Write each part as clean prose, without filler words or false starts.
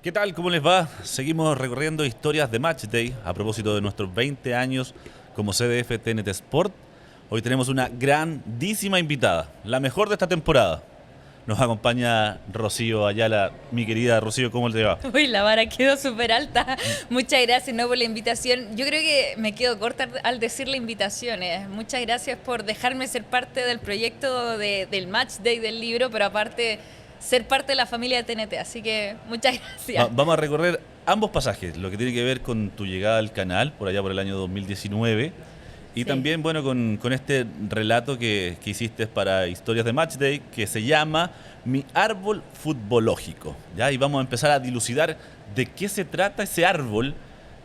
¿Qué tal? ¿Cómo les va? Seguimos recorriendo historias de Matchday a propósito de nuestros 20 años como CDF TNT Sport. Hoy tenemos una grandísima invitada, la mejor de esta temporada. Nos acompaña Rocío Ayala. Mi querida Rocío, ¿cómo te va? Uy, la vara quedó súper alta. Muchas gracias, no, por la invitación. Yo creo que me quedo corta al decir la invitación. Muchas gracias por dejarme ser parte del proyecto del Match Day del libro, pero aparte ser parte de la familia de TNT. Así que muchas gracias. Vamos a recorrer ambos pasajes, lo que tiene que ver con tu llegada al canal, por allá por el año 2019. Y Sí. también, bueno, con este relato que hiciste para Historias de Matchday, que se llama Mi Árbol Futbológico. ¿Ya? Y vamos a empezar a dilucidar de qué se trata ese árbol.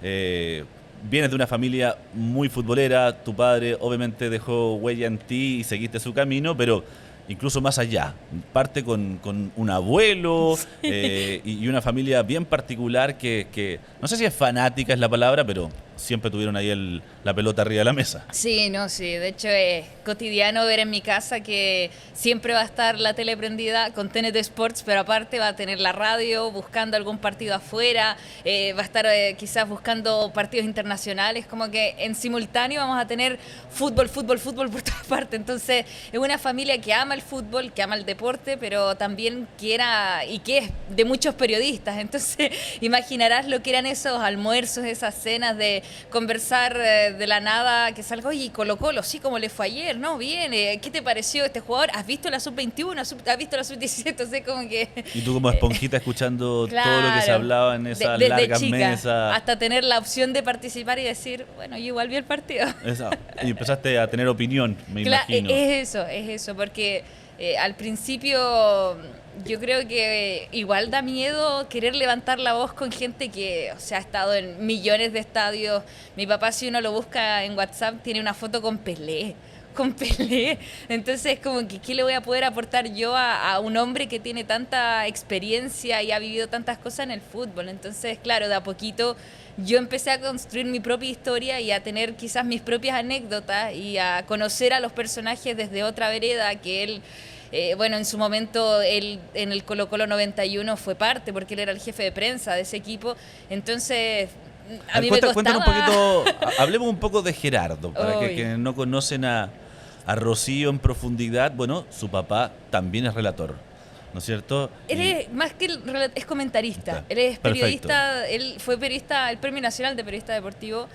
Vienes de una familia muy futbolera, tu padre obviamente dejó huella en ti y seguiste su camino, pero incluso más allá. Parte con un abuelo y una familia bien particular que no sé si es fanática es la palabra, pero siempre tuvieron ahí la pelota arriba de la mesa. Sí, no, sí. De hecho, es cotidiano ver en mi casa que siempre va a estar la tele prendida con TNT Sports, pero aparte va a tener la radio buscando algún partido afuera, va a estar quizás buscando partidos internacionales, como que en simultáneo vamos a tener fútbol, fútbol, fútbol por todas partes. Entonces, es una familia que ama el fútbol, que ama el deporte, pero también quiera y que es de muchos periodistas. Entonces, imaginarás lo que eran esos almuerzos, esas cenas de conversar de la nada, que salga, oye, Colo-Colo, sí, como le fue ayer, ¿no? Bien, ¿qué te pareció este jugador? ¿Has visto la sub-21? ¿Has visto la sub-17? O sea, como que... Y tú como esponjita escuchando Claro, todo lo que se hablaba en esas desde largas chica, mesas. hasta tener la opción de participar y decir, bueno, yo igual vi el partido. Y empezaste a tener opinión, me imagino. Es eso, porque al principio yo creo que igual da miedo querer levantar la voz con gente que, o sea, ha estado en millones de estadios. Mi papá, si uno lo busca en WhatsApp, tiene una foto con Pelé. Con Pelé. Entonces, como que, ¿qué le voy a poder aportar yo a un hombre que tiene tanta experiencia y ha vivido tantas cosas en el fútbol? Entonces, claro, de a poquito yo empecé a construir mi propia historia y a tener quizás mis propias anécdotas y a conocer a los personajes desde otra vereda que él... bueno, en su momento él en el Colo-Colo 91 fue parte porque él era el jefe de prensa de ese equipo. Entonces, a mí me costaba... Cuéntanos un poquito, hablemos un poco de Gerardo, para Uy. que no conocen a Rocío en profundidad. Bueno, su papá también es relator, ¿no es cierto? Él es más que es comentarista. Él es Perfecto. periodista, él fue periodista, el Premio Nacional de Periodista Deportivo.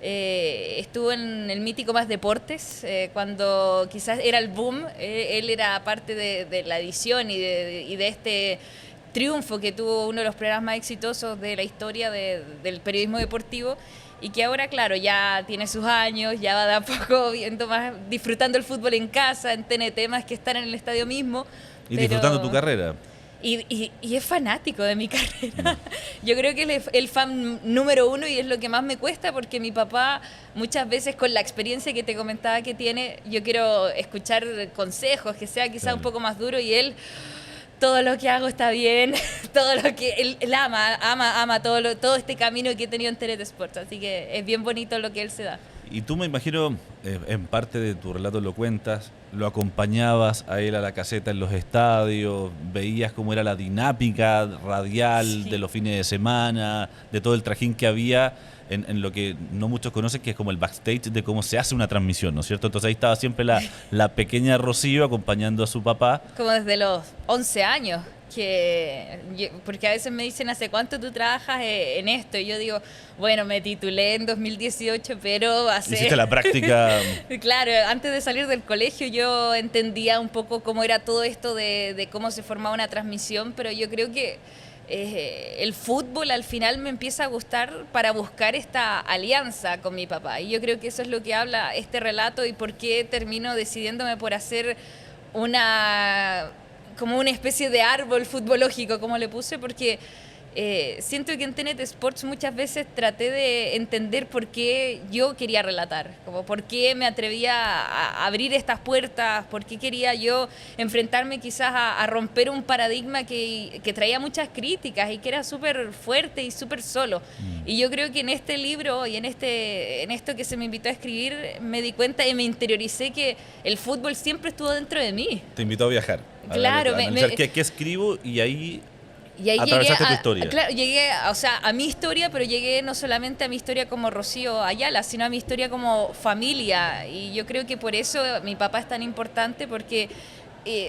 Estuvo en el mítico Más Deportes, cuando quizás era el boom. Él era parte de la edición y de este triunfo que tuvo uno de los programas más exitosos de la historia del periodismo deportivo. Y que ahora, claro, ya tiene sus años, ya va de a poco viendo más, disfrutando el fútbol en casa, en TNT, más que estar en el estadio mismo. Y disfrutando tu carrera. Y es fanático de mi carrera. Yo creo que él es el fan número uno y es lo que más me cuesta porque mi papá muchas veces con la experiencia que te comentaba que tiene, yo quiero escuchar consejos, que sea quizá un poco más duro y él... Todo lo que hago está bien, todo lo que él ama todo este camino que he tenido en TNT Sports, así que es bien bonito lo que él se da. Y tú me imagino, en parte de tu relato lo cuentas, lo acompañabas a él a la caseta en los estadios, veías cómo era la dinámica radial Sí. de los fines de semana, de todo el trajín que había en lo que no muchos conocen, que es como el backstage de cómo se hace una transmisión, ¿no es cierto? Entonces ahí estaba siempre la pequeña Rocío acompañando a su papá. Como desde los 11 años, porque a veces me dicen, ¿hace cuánto tú trabajas en esto? Y yo digo, bueno, me titulé en 2018, pero Hiciste la práctica. Claro, antes de salir del colegio yo entendía un poco cómo era todo esto de cómo se formaba una transmisión, pero yo creo que el fútbol al final me empieza a gustar para buscar esta alianza con mi papá. Y yo creo que eso es lo que habla este relato y por qué termino decidiéndome por hacer como una especie de árbol futbológico, como le puse, porque siento que en TNT Sports muchas veces traté de entender por qué yo quería relatar, como por qué me atrevía a abrir estas puertas, por qué quería yo enfrentarme quizás a romper un paradigma que traía muchas críticas y que era súper fuerte y súper solo. Y yo creo que en este libro y en esto que se me invitó a escribir me di cuenta y me interioricé que el fútbol siempre estuvo dentro de mí. Te invitó a viajar. Claro, a analizar qué escribo y ahí Y ahí atravesaste tu historia. claro, llegué, o sea, a mi historia, pero llegué no solamente a mi historia como Rocío Ayala, sino a mi historia como familia. Y yo creo que por eso mi papá es tan importante, porque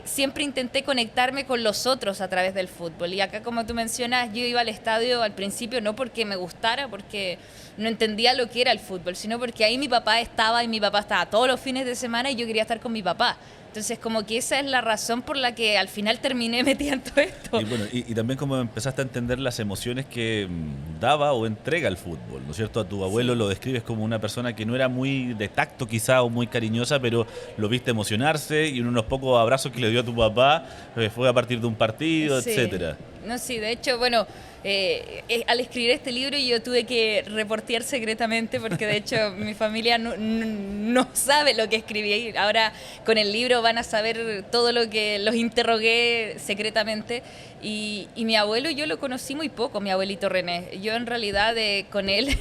siempre intenté conectarme con los otros a través del fútbol. Y acá, como tú mencionas, yo iba al estadio al principio no porque me gustara, porque no entendía lo que era el fútbol, sino porque ahí mi papá estaba, y mi papá estaba todos los fines de semana y yo quería estar con mi papá. Entonces, como que esa es la razón por la que al final terminé metida en todo esto. Y bueno, y también como empezaste a entender las emociones que daba o entrega el fútbol, ¿no es cierto? A tu abuelo lo describes como una persona que no era muy de tacto quizá o muy cariñosa, pero lo viste emocionarse, y uno de los pocos abrazos que le dio a tu papá fue a partir de un partido, Sí. etcétera. No, sí, de hecho, bueno, al escribir este libro yo tuve que reportear secretamente, porque de hecho mi familia no sabe lo que escribí. Ahora con el libro van a saber todo lo que los interrogué secretamente. Y mi abuelo yo lo conocí muy poco, mi abuelito René. Yo en realidad con él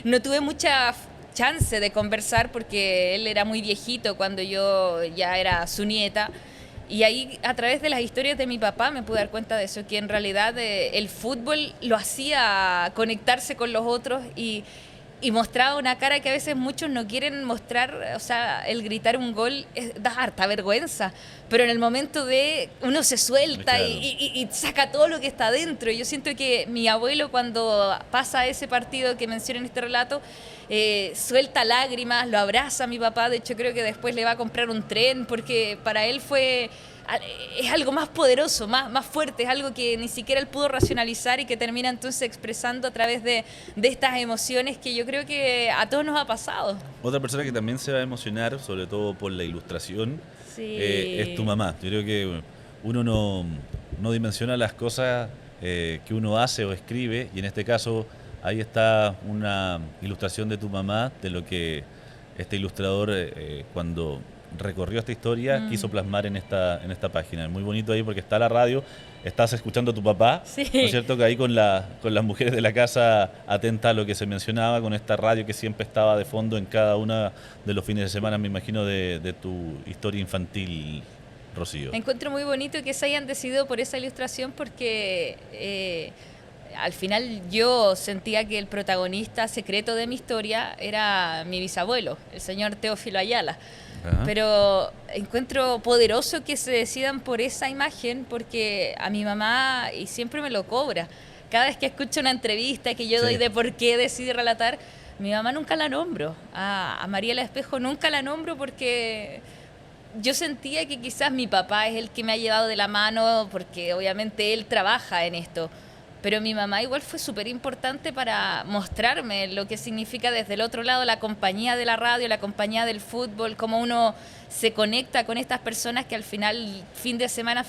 no tuve mucha chance de conversar, porque él era muy viejito cuando yo ya era su nieta. Y ahí, a través de las historias de mi papá, me pude dar cuenta de eso, que en realidad el fútbol lo hacía conectarse con los otros, y mostraba una cara que a veces muchos no quieren mostrar. O sea, el gritar un gol da harta vergüenza, pero en el momento de uno se suelta, Claro. y saca todo lo que está dentro. Yo siento que mi abuelo, cuando pasa ese partido que menciona en este relato, suelta lágrimas, lo abraza a mi papá. De hecho, creo que después le va a comprar un tren, porque para él es algo más poderoso, más fuerte, es algo que ni siquiera él pudo racionalizar, y que termina entonces expresando a través de estas emociones que yo creo que a todos nos ha pasado. Otra persona que también se va a emocionar, sobre todo por la ilustración, Sí. es tu mamá. Yo creo que uno no dimensiona las cosas que uno hace o escribe, y en este caso ahí está una ilustración de tu mamá, de lo que este ilustrador cuando recorrió esta historia quiso plasmar en esta página. Es muy bonito ahí, porque está la radio, estás escuchando a tu papá, Sí. ¿no es cierto? Que ahí con las mujeres de la casa, atenta a lo que se mencionaba, con esta radio que siempre estaba de fondo en cada uno de los fines de semana, me imagino, de tu historia infantil, Rocío. Encuentro muy bonito que se hayan decidido por esa ilustración, porque al final yo sentía que el protagonista secreto de mi historia era mi bisabuelo, el señor Teófilo Ayala. Ajá. Pero encuentro poderoso que se decidan por esa imagen, porque a mi mamá, y siempre me lo cobra, cada vez que escucho una entrevista que yo doy de por qué decidí relatar, mi mamá nunca la nombro, a Mariela Espejo nunca la nombro, porque yo sentía que quizás mi papá es el que me ha llevado de la mano, porque obviamente él trabaja en esto. Pero mi mamá igual fue súper importante para mostrarme lo que significa desde el otro lado la compañía de la radio, la compañía del fútbol, cómo uno se conecta con estas personas que al final, fin de semana,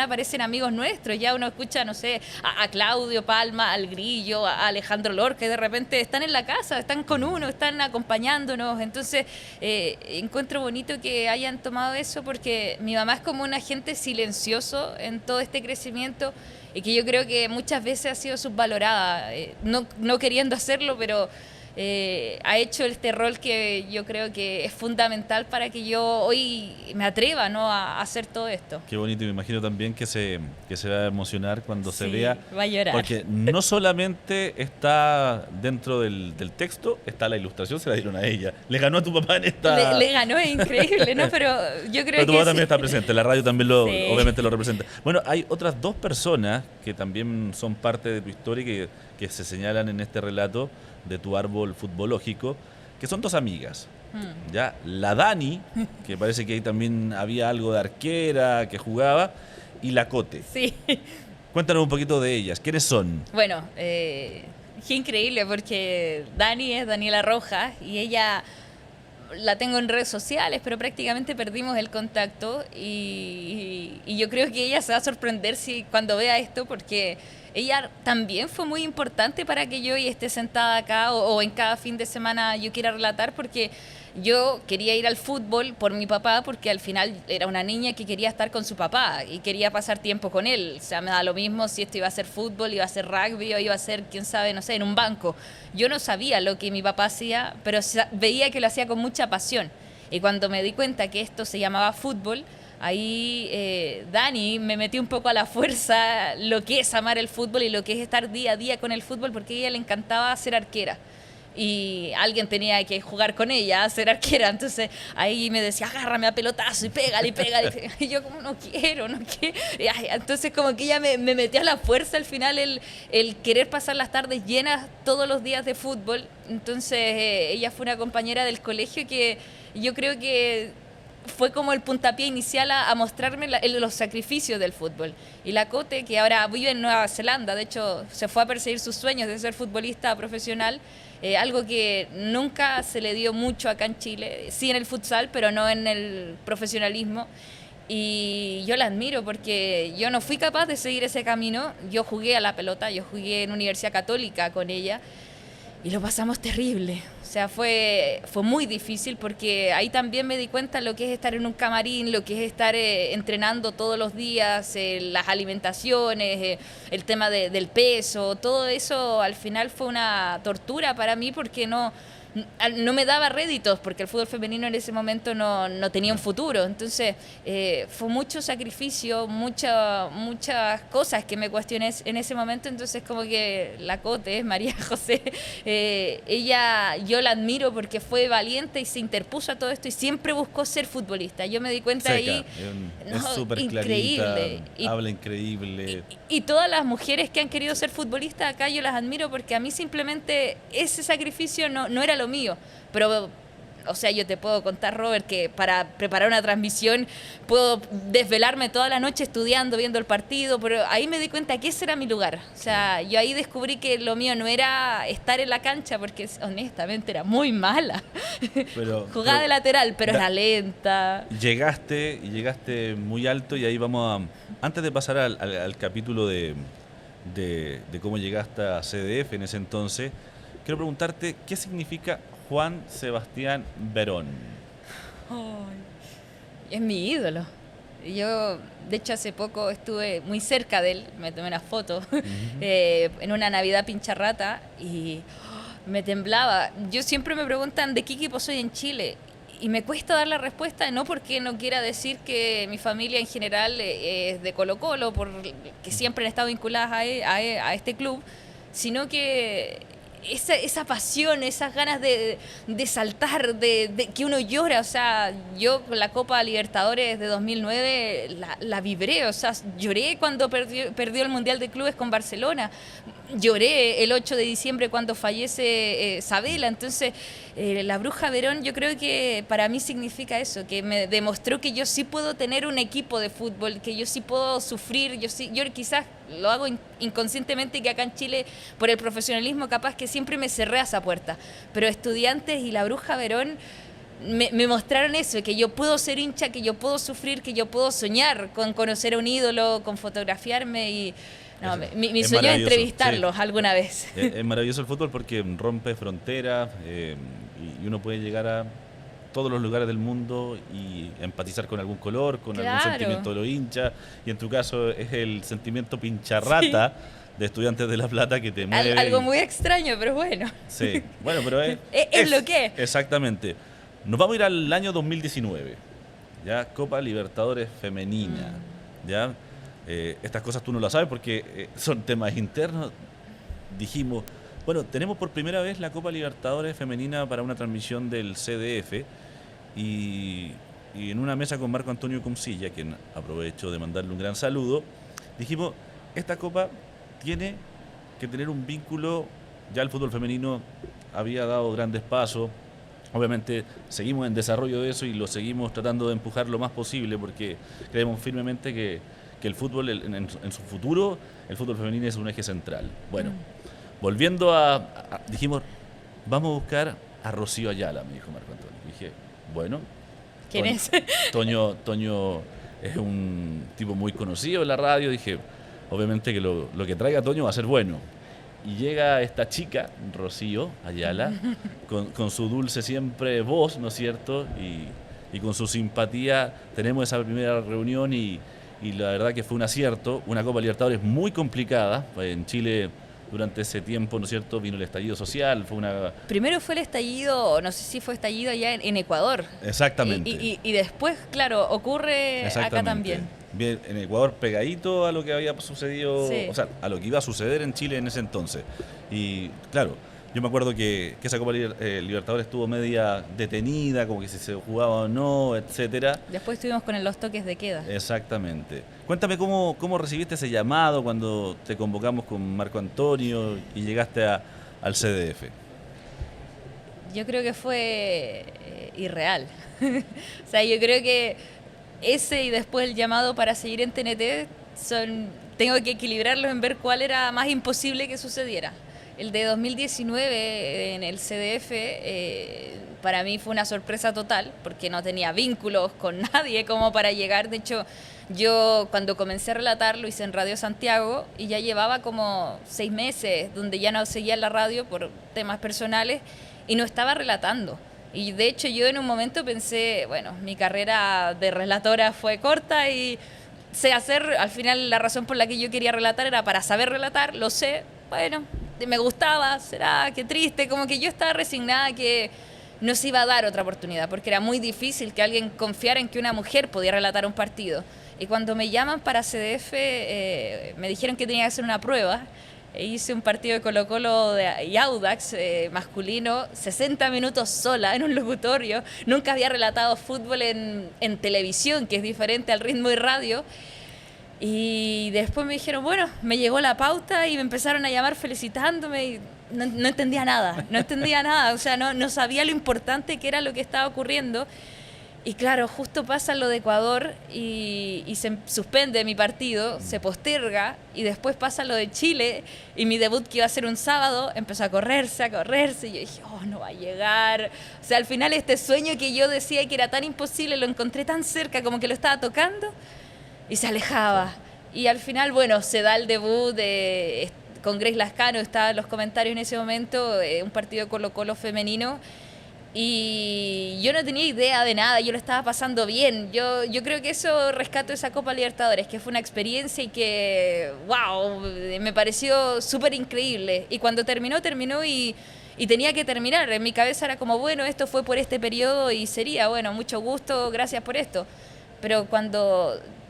parecen amigos nuestros. Ya uno escucha, no sé, a Claudio Palma, al Grillo, a Alejandro Lorca, y de repente están en la casa, están con uno, están acompañándonos. Entonces, encuentro bonito que hayan tomado eso, porque mi mamá es como un agente silencioso en todo este crecimiento, y que yo creo que muchas veces ha sido subvalorada, no queriendo hacerlo, pero ha hecho este rol que yo creo que es fundamental para que yo hoy me atreva, ¿no?, a hacer todo esto. Qué bonito, y me imagino también que se va a emocionar cuando se Sí, vea. va a llorar. Porque no solamente está dentro del texto, está la ilustración, se la dieron a ella. Le ganó a tu papá en esta... Le ganó, es increíble, ¿no? Pero yo creo Pero tu que papá también está presente, la radio también Sí. obviamente lo representa. Bueno, hay otras dos personas que también son parte de tu historia y que se señalan en este relato de tu árbol futbológico, que son dos amigas. Ya, la Dani, que parece que ahí también había algo de arquera, que jugaba, y la Cote. Sí. Cuéntanos un poquito de ellas. ¿Quiénes son? Bueno, qué increíble, porque Dani es Daniela Rojas, y ella la tengo en redes sociales, pero prácticamente perdimos el contacto, y yo creo que ella se va a sorprender cuando vea esto, porque ella también fue muy importante para que yo hoy esté sentada acá, o en cada fin de semana yo quiera relatar, porque yo quería ir al fútbol por mi papá, porque al final era una niña que quería estar con su papá y quería pasar tiempo con él. O sea, me da lo mismo si esto iba a ser fútbol, iba a ser rugby, o iba a ser, quién sabe, no sé, en un banco. Yo no sabía lo que mi papá hacía, pero veía que lo hacía con mucha pasión. Y cuando me di cuenta que esto se llamaba fútbol, ahí Dani me metió un poco a la fuerza lo que es amar el fútbol y lo que es estar día a día con el fútbol, porque a ella le encantaba ser arquera. Y alguien tenía que jugar con ella, ser arquera. Entonces ahí me decía, agárrame a pelotazo y pégale, pégale, pégale. Y yo como, no quiero. Entonces como que ella me metió a la fuerza al final el querer pasar las tardes llenas todos los días de fútbol. Entonces ella fue una compañera del colegio que yo creo que fue como el puntapié inicial a mostrarme los sacrificios del fútbol. Y la Cote, que ahora vive en Nueva Zelanda, de hecho se fue a perseguir sus sueños de ser futbolista profesional, algo que nunca se le dio mucho acá en Chile, sí en el futsal, pero no en el profesionalismo. Y yo la admiro porque yo no fui capaz de seguir ese camino. Yo jugué a la pelota, yo jugué en Universidad Católica con ella y lo pasamos terrible. O sea, fue muy difícil porque ahí también me di cuenta lo que es estar en un camarín, lo que es estar entrenando todos los días, las alimentaciones, el tema del peso, todo eso al final fue una tortura para mí porque no me daba réditos, porque el fútbol femenino en ese momento no tenía un futuro. Entonces fue mucho sacrificio, muchas cosas que me cuestioné en ese momento. Entonces como que la Cote, María José, ella, yo la admiro porque fue valiente y se interpuso a todo esto y siempre buscó ser futbolista. Yo me di cuenta ahí, es súper increíble. Clarita, habla increíble. Y todas las mujeres que han querido ser futbolistas acá yo las admiro porque a mí simplemente ese sacrificio no era lo mío, pero o sea, yo te puedo contar, Robert, que para preparar una transmisión puedo desvelarme toda la noche estudiando, viendo el partido, pero ahí me di cuenta que ese era mi lugar. O sea, yo ahí descubrí que lo mío no era estar en la cancha, porque honestamente era muy mala. Jugaba de lateral, pero era lenta. Llegaste muy alto y ahí vamos a... Antes de pasar al capítulo de cómo llegaste a CDF en ese entonces, quiero preguntarte, ¿qué significa Juan Sebastián Verón? Es mi ídolo. Yo, de hecho, hace poco estuve muy cerca de él, me tomé una foto en una Navidad pincharrata y me temblaba. Yo siempre me preguntan de qué equipo soy en Chile y me cuesta dar la respuesta, no porque no quiera decir que mi familia en general es de Colo-Colo, porque siempre han estado vinculadas a este club, sino que esa pasión, esas ganas de saltar, de que uno llora. O sea, yo con la Copa Libertadores de 2009 la vibré, o sea, lloré cuando perdió el Mundial de Clubes con Barcelona, lloré el 8 de diciembre cuando fallece Sabela. Entonces la Bruja Verón yo creo que para mí significa eso, que me demostró que yo sí puedo tener un equipo de fútbol, que yo sí puedo sufrir, yo quizás lo hago inconscientemente, que acá en Chile por el profesionalismo capaz que siempre me cerré a esa puerta, pero Estudiantes y la Bruja Verón me mostraron eso, que yo puedo ser hincha, que yo puedo sufrir, que yo puedo soñar con conocer a un ídolo, con fotografiarme y... No, mi sueño es entrevistarlos alguna vez. Es maravilloso el fútbol porque rompe fronteras y uno puede llegar a todos los lugares del mundo y empatizar con algún color, con algún sentimiento de los hinchas. Y en tu caso es el sentimiento pincharrata de Estudiantes de La Plata que te mueve. Algo muy extraño, pero bueno. Sí, bueno, pero es lo que es. Exactamente. Nos vamos a ir al año 2019, ya Copa Libertadores Femenina, ya. Estas cosas tú no las sabes porque son temas internos. Dijimos, bueno, tenemos por primera vez la Copa Libertadores Femenina para una transmisión del CDF y en una mesa con Marco Antonio Comsilla, quien aprovecho de mandarle un gran saludo, dijimos, esta Copa tiene que tener un vínculo, ya el fútbol femenino había dado grandes pasos, obviamente seguimos en desarrollo de eso y lo seguimos tratando de empujar lo más posible porque creemos firmemente que el fútbol, en su futuro, el fútbol femenino es un eje central. Bueno, volviendo dijimos, vamos a buscar a Rocío Ayala, me dijo Marco Antonio. Dije, bueno. ¿Quién es? Toño es un tipo muy conocido en la radio. Dije, obviamente que lo que traiga Toño va a ser bueno. Y llega esta chica, Rocío Ayala, con su dulce siempre voz, ¿no es cierto? Y con su simpatía tenemos esa primera reunión y la verdad que fue un acierto, una Copa Libertadores muy complicada. En Chile durante ese tiempo, ¿no es cierto?, vino el estallido social, fue una... Primero fue el estallido, no sé si fue estallido allá en Ecuador. Exactamente. Y después, claro, ocurre acá también. Bien, en Ecuador pegadito a lo que había sucedido, Sí. o sea, a lo que iba a suceder en Chile en ese entonces. Y claro, yo me acuerdo que esa Copa Libertadores estuvo media detenida, como que si se jugaba o no, etcétera. Después estuvimos con los toques de queda. Exactamente. Cuéntame cómo recibiste ese llamado cuando te convocamos con Marco Antonio y llegaste al CDF. Yo creo que fue irreal. O sea, yo creo que ese y después el llamado para seguir en TNT tengo que equilibrarlos en ver cuál era más imposible que sucediera. El de 2019 en el CDF para mí fue una sorpresa total porque no tenía vínculos con nadie como para llegar. De hecho, yo cuando comencé a relatar lo hice en Radio Santiago y ya llevaba como 6 meses donde ya no seguía en la radio por temas personales y no estaba relatando. Y de hecho yo en un momento pensé, bueno, mi carrera de relatora fue corta y sé hacer, al final la razón por la que yo quería relatar era para saber relatar, lo sé, bueno, me gustaba, será, qué triste, como que yo estaba resignada que no se iba a dar otra oportunidad, porque era muy difícil que alguien confiara en que una mujer podía relatar un partido. Y cuando me llaman para CDF, me dijeron que tenía que hacer una prueba. Hice un partido de Colo-Colo y Audax masculino, 60 minutos sola en un locutorio. Nunca había relatado fútbol en televisión, que es diferente al ritmo y radio. Y después me dijeron, bueno, me llegó la pauta y me empezaron a llamar felicitándome y no entendía nada, o sea, no sabía lo importante que era lo que estaba ocurriendo. Y claro, justo pasa lo de Ecuador y se suspende mi partido, se posterga y después pasa lo de Chile y mi debut que iba a ser un sábado empezó a correrse y yo dije, oh, no va a llegar. O sea, al final este sueño que yo decía que era tan imposible lo encontré tan cerca como que lo estaba tocando y se alejaba. Y al final, bueno, se da el debut con Grace Lascano, estaba en los comentarios en ese momento, un partido Colo-Colo femenino. Y yo no tenía idea de nada, yo lo estaba pasando bien. Yo creo que eso rescato esa Copa Libertadores, que fue una experiencia y que, wow, me pareció súper increíble. Y cuando terminó y tenía que terminar. En mi cabeza era como, bueno, esto fue por este periodo y sería, bueno, mucho gusto, gracias por esto. Pero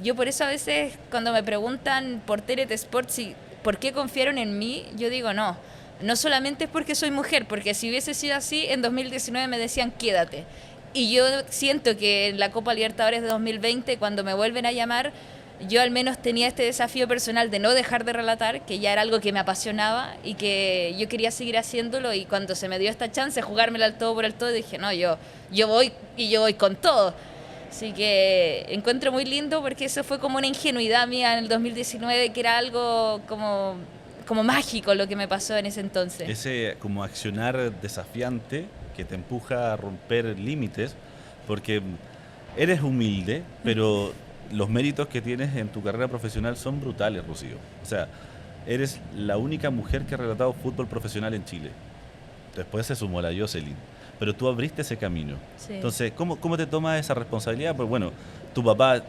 yo por eso a veces cuando me preguntan por TNT Sports y por qué confiaron en mí, yo digo no solamente es porque soy mujer, porque si hubiese sido así, en 2019 me decían quédate. Y yo siento que en la Copa Libertadores de 2020, cuando me vuelven a llamar, yo al menos tenía este desafío personal de no dejar de relatar, que ya era algo que me apasionaba y que yo quería seguir haciéndolo, y cuando se me dio esta chance, jugármela al todo por el todo, dije, no, yo voy y yo voy con todo. Así que encuentro muy lindo porque eso fue como una ingenuidad mía en el 2019, que era algo como mágico lo que me pasó en ese entonces. Ese como accionar desafiante que te empuja a romper límites, porque eres humilde, pero los méritos que tienes en tu carrera profesional son brutales, Rocío. O sea, eres la única mujer que ha relatado fútbol profesional en Chile. Después se sumó la Jocelyn, pero tú abriste ese camino. Sí. Entonces, ¿cómo te tomas esa responsabilidad? Pues bueno, tu papá,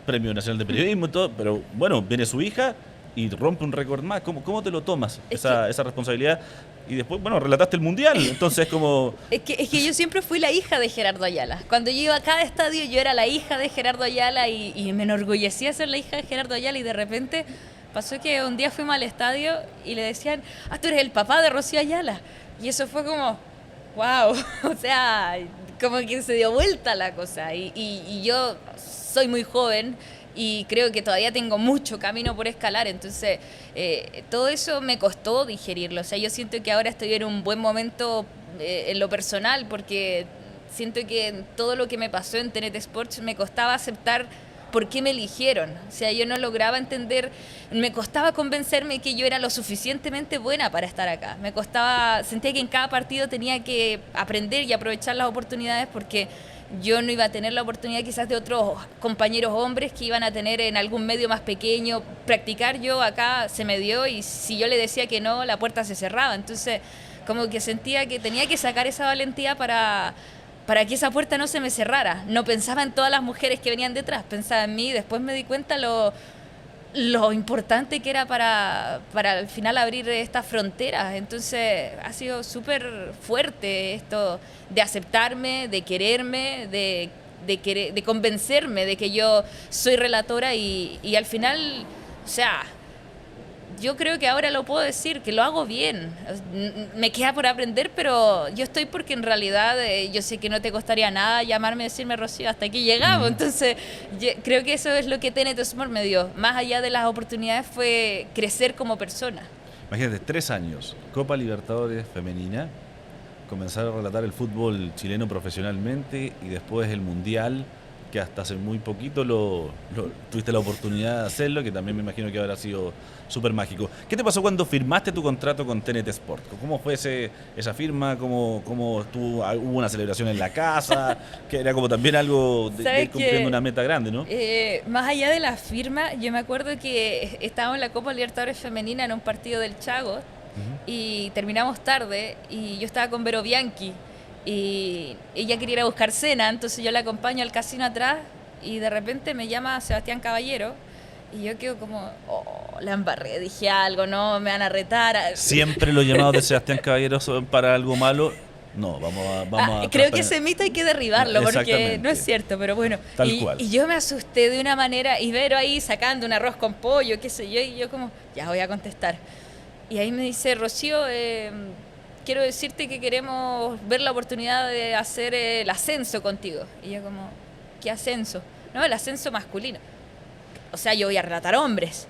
Premio Nacional de Periodismo y todo, pero bueno, viene su hija y rompe un récord más. ¿Cómo te lo tomas, esa responsabilidad? Y después, bueno, relataste el Mundial, entonces como... Es que yo siempre fui la hija de Gerardo Ayala. Cuando yo iba a cada estadio, yo era la hija de Gerardo Ayala y me enorgullecía ser la hija de Gerardo Ayala, y de repente pasó que un día fuimos al estadio y le decían, tú eres el papá de Rocío Ayala. Y eso fue como, wow, o sea, como que se dio vuelta la cosa. Y yo soy muy joven y creo que todavía tengo mucho camino por escalar, entonces todo eso me costó digerirlo. O sea, yo siento que ahora estoy en un buen momento en lo personal, porque siento que todo lo que me pasó en TNT Sports me costaba aceptar por qué me eligieron. O sea, yo no lograba entender, me costaba convencerme que yo era lo suficientemente buena para estar acá. Sentía que en cada partido tenía que aprender y aprovechar las oportunidades, porque yo no iba a tener la oportunidad quizás de otros compañeros hombres que iban a tener en algún medio más pequeño. Practicar yo acá se me dio, y si yo le decía que no, la puerta se cerraba. Entonces, como que sentía que tenía que sacar esa valentía para que esa puerta no se me cerrara. No pensaba en todas las mujeres que venían detrás, pensaba en mí. Después me di cuenta lo lo importante que era para al final abrir estas fronteras. Entonces ha sido súper fuerte esto de aceptarme, de quererme, de convencerme de que yo soy relatora y al final, o sea, yo creo que ahora lo puedo decir, que lo hago bien. Me queda por aprender, pero yo estoy porque en realidad yo sé que no te costaría nada llamarme y decirme, Rocío, hasta aquí llegamos. Entonces, creo que eso es lo que TNT Sport me dio. Más allá de las oportunidades fue crecer como persona. Imagínate, 3 años, Copa Libertadores femenina, comenzar a relatar el fútbol chileno profesionalmente y después el Mundial, que hasta hace muy poquito tuviste la oportunidad de hacerlo, que también me imagino que habrá sido súper mágico. ¿Qué te pasó cuando firmaste tu contrato con TNT Sport? ¿Cómo fue esa firma? ¿Cómo estuvo? ¿Hubo una celebración en la casa? Que era como también algo de ir cumpliendo una meta grande, ¿no? Más allá de la firma, yo me acuerdo que estábamos en la Copa Libertadores Femenina en un partido del Chago y terminamos tarde y yo estaba con Vero Bianchi y ella quería ir a buscar cena, entonces yo la acompaño al casino atrás y de repente me llama Sebastián Caballero y yo quedo como, la embarré, dije algo, no, me van a retar. Siempre los llamados de Sebastián Caballero son para algo malo. No, vamos a creo que ese mito hay que derribarlo porque no es cierto, pero bueno. Tal cual. Y yo me asusté de una manera y Vero ahí sacando un arroz con pollo, qué sé yo, y yo como, ya voy a contestar. Y ahí me dice, Rocío, quiero decirte que queremos ver la oportunidad de hacer el ascenso contigo. Y yo como, ¿qué ascenso? No, el ascenso masculino. O sea, yo voy a relatar hombres.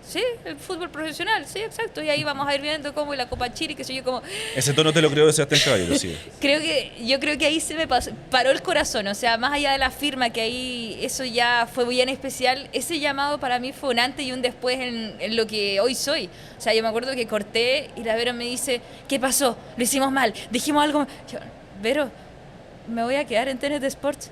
Sí, el fútbol profesional, sí, exacto. Y ahí vamos a ir viendo cómo la Copa Chile, que sé yo, como... Ese tono te lo creo de Sebastián Caballero, sí. Yo creo que ahí se me paró el corazón. O sea, más allá de la firma, que ahí eso ya fue bien especial, ese llamado para mí fue un antes y un después en lo que hoy soy. O sea, yo me acuerdo que corté y la Vero me dice, ¿qué pasó? Lo hicimos mal, dijimos algo... Yo, Vero, me voy a quedar en TNT Sports.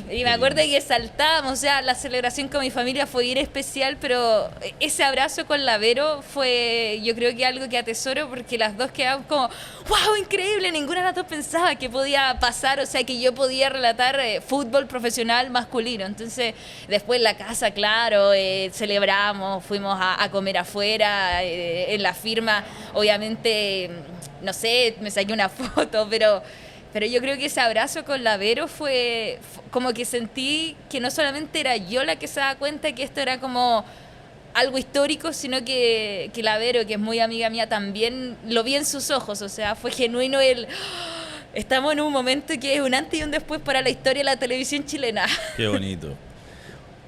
Y me acuerdo que saltábamos, o sea, la celebración con mi familia fue bien especial, pero ese abrazo con la Vero fue, yo creo que algo que atesoro, porque las dos quedamos como, wow, increíble, ninguna de las dos pensaba que podía pasar, o sea, que yo podía relatar fútbol profesional masculino. Entonces, después en la casa, claro, celebramos, fuimos a comer afuera, en la firma, obviamente, no sé, me saqué una foto, pero yo creo que ese abrazo con la Vero fue como que sentí que no solamente era yo la que se daba cuenta que esto era como algo histórico, sino que la Vero, que es muy amiga mía, también lo vi en sus ojos. O sea, fue genuino estamos en un momento que es un antes y un después para la historia de la televisión chilena. Qué bonito.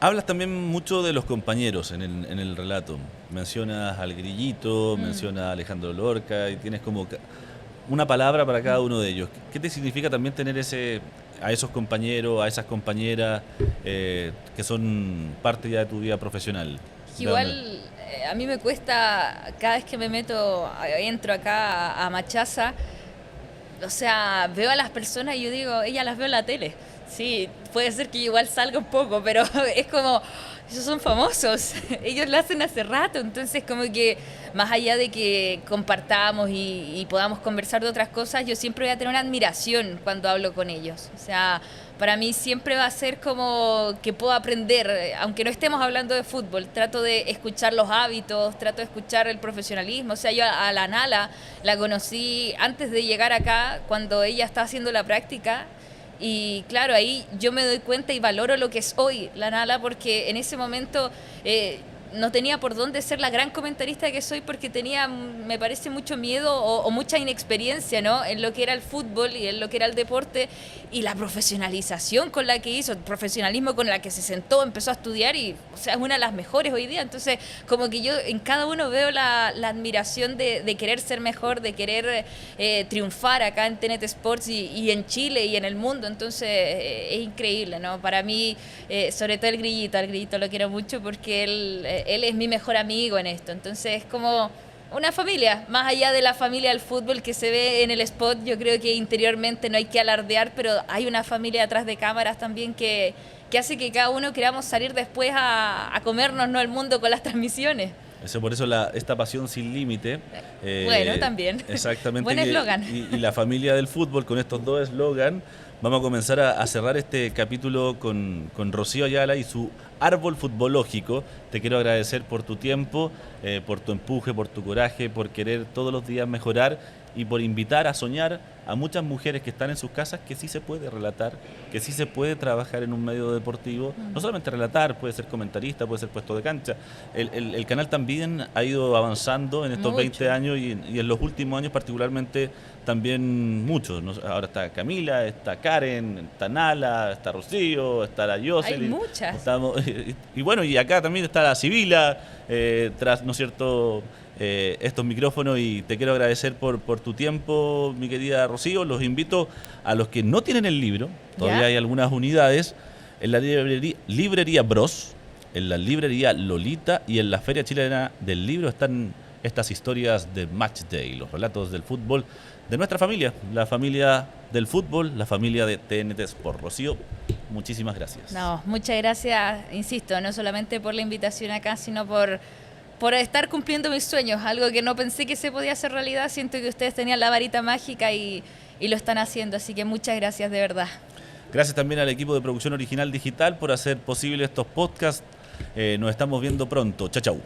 Hablas también mucho de los compañeros en el relato. Mencionas al Grillito, mencionas a Alejandro Lorca y tienes como una palabra para cada uno de ellos. ¿Qué te significa también tener a esos compañeros, a esas compañeras que son parte ya de tu vida profesional? Igual a mí me cuesta, cada vez que me entro acá a Machaza, o sea, veo a las personas y yo digo, ellas las veo en la tele. Sí, puede ser que igual salga un poco, pero es como, ellos son famosos, ellos lo hacen hace rato, entonces como que más allá de que compartamos y podamos conversar de otras cosas, yo siempre voy a tener una admiración cuando hablo con ellos. O sea, para mí siempre va a ser como que puedo aprender, aunque no estemos hablando de fútbol, trato de escuchar los hábitos, trato de escuchar el profesionalismo. O sea, yo a la Nala la conocí antes de llegar acá, cuando ella estaba haciendo la práctica. Y claro, ahí yo me doy cuenta y valoro lo que es hoy la Nala, porque en ese momento no tenía por dónde ser la gran comentarista que soy, porque tenía, me parece, mucho miedo o mucha inexperiencia, ¿no?, en lo que era el fútbol y en lo que era el deporte, y la profesionalización con la que hizo, el profesionalismo con la que se sentó, empezó a estudiar y, o sea, es una de las mejores hoy día. Entonces, como que yo en cada uno veo la admiración de querer ser mejor, de querer triunfar acá en TNT Sports y en Chile y en el mundo. Entonces, es increíble, ¿no? Para mí, sobre todo al Grillito lo quiero mucho porque él es mi mejor amigo en esto. Entonces es como una familia, más allá de la familia del fútbol que se ve en el spot. Yo creo que interiormente no hay que alardear, pero hay una familia atrás de cámaras también que hace que cada uno queramos salir después a comernos, ¿no?, el mundo con las transmisiones. Por eso esta pasión sin límite. Bueno, también. Exactamente. Buen eslogan. Y la familia del fútbol, con estos dos eslogan, vamos a comenzar a cerrar este capítulo con Rocío Ayala y su árbol futbológico. Te quiero agradecer por tu tiempo, por tu empuje, por tu coraje, por querer todos los días mejorar y por invitar a soñar a muchas mujeres que están en sus casas que sí se puede relatar, que sí se puede trabajar en un medio deportivo. No solamente relatar, puede ser comentarista, puede ser puesto de cancha. El canal también ha ido avanzando en estos 20 años y en los últimos años particularmente también muchos. Ahora está Camila, está Karen, está Nala, está Rocío, está la Jocelyn. Hay muchas. Y bueno, y acá también está la Sibila, tras, ¿no es cierto?, estos micrófonos, y te quiero agradecer por tu tiempo, mi querida Rocío. Los invito a los que no tienen el libro, todavía hay algunas unidades, en la librería Bros, en la librería Lolita y en la Feria Chilena del Libro están estas historias de Match Day, los relatos del fútbol de nuestra familia, la familia del fútbol, la familia de TNT Sport. Rocío, muchísimas gracias. No, muchas gracias, insisto, no solamente por la invitación acá, sino por estar cumpliendo mis sueños, algo que no pensé que se podía hacer realidad. Siento que ustedes tenían la varita mágica y lo están haciendo, así que muchas gracias de verdad. Gracias también al equipo de Producción Original Digital por hacer posible estos podcasts. Nos estamos viendo pronto. Chau, chau.